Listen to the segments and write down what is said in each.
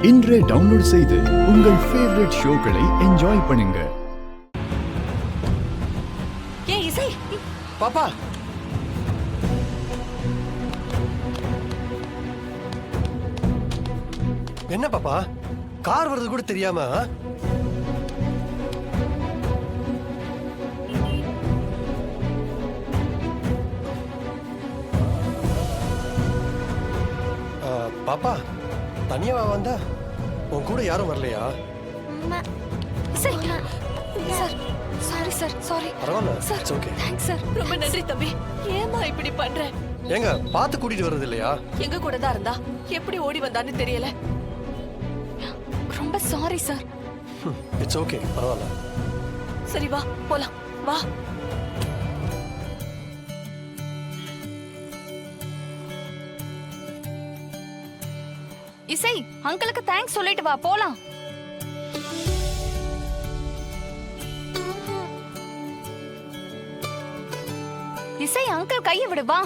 இன்றே டவுன்லோட் செய்து உங்கள் ஃபேவரட் ஷோக்களை என்ஜாய் பண்ணுங்க. ஏய் இசை, பாப்பா என்ன பாப்பா கார் வருது கூட தெரியாம பாப்பா தனியாவா வந்தா உன் கூட யாரும் வரலையா? இசை சார், சாரி சார், சாரி. பரவாயில்ல sir, it's okay. Thanks sir, ரொம்ப நன்றி தம்பி. ஏமா இப்படி பண்ற? ஏங்க பார்த்து கூட்டிட்டு வர்றது இல்லையா? எங்க கூட தான் இருந்தா எப்படி ஓடி வந்தான்னு தெரியல. ரொம்ப சாரி சார். இட்ஸ் ஓகே, பரவாயில்ல. சரி வா போலாம், வா. இசை, அங்கிளுக்கு தேங்க்ஸ் சொல்லிட்டு வா, போலாம். இசை, அங்கிள் கையை விடு, வா.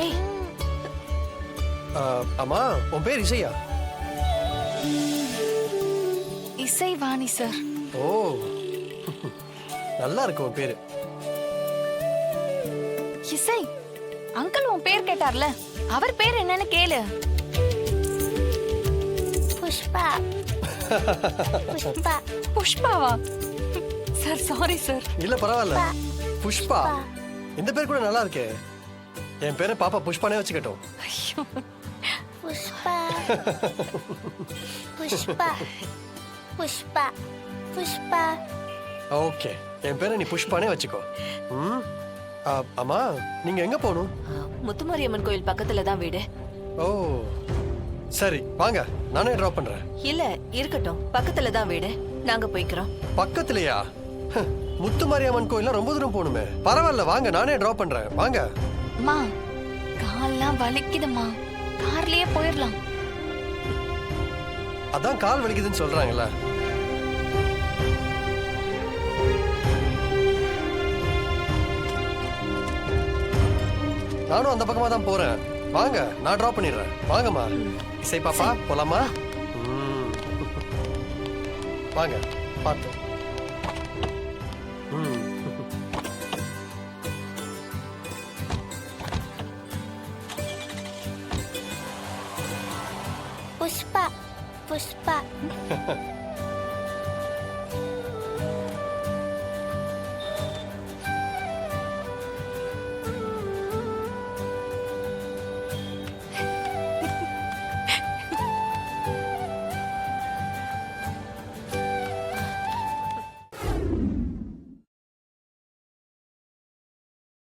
ஏய், அம்மா உன் பேர் இசையா? இசை வாணி சார். ஓ நல்லா இருக்கு உன் பேரு. இசை, அங்கிள் உன் பேர் கேட்டார்ல, அவர் பேர் என்னன்னு கேளு. புஷ்பா. புஷ்பா. புஷ்பாவா? Sir sorry sir. இல்ல பரவாயில்ல. புஷ்பா, இந்த பேர் கூட நல்லா இருக்கே. என் பேரை பாப்பா புஷ்பானே வச்சுக்கட்டும். ஐயோ. புஷ்பா. புஷ்பா. புஷ்பா. புஷ்பா. ஓகே, என் பேரை நீ புஷ்பானே வச்சுக்கோ. அம்மா நீங்க எங்க போகணும்? முத்துமாரியம்மன் கோயில் பக்கத்துல தான் வீடு. ஓ சரி, வாங்க நானே டிராப் பண்றேன். இல்ல இருக்கட்டும், பக்கத்துல தான் வீடு, நாங்க போய்க்கிறோம். பக்கத்துலயா? முத்துமாரியம்மன் கோயில்ல ரொம்ப தூரம் போகணுமே. பரவாயில்ல, வாங்க நானே டிராப் பண்றேன், வாங்க. அம்மா, கால்லாம் வலிக்குதுமா, கார்லயே போயிடலாம். அதான் கால் வலிக்குதுன்னு சொல்றாங்கல்ல. நானும் அந்த பக்கமா தான் போறேன், வாங்க நான் டிராப் பண்ணிடுறேன். வாங்கம்மா. இசை பாப்பா போலாமா? வாங்க பார்த்து. புஷ்பா. புஷ்பா.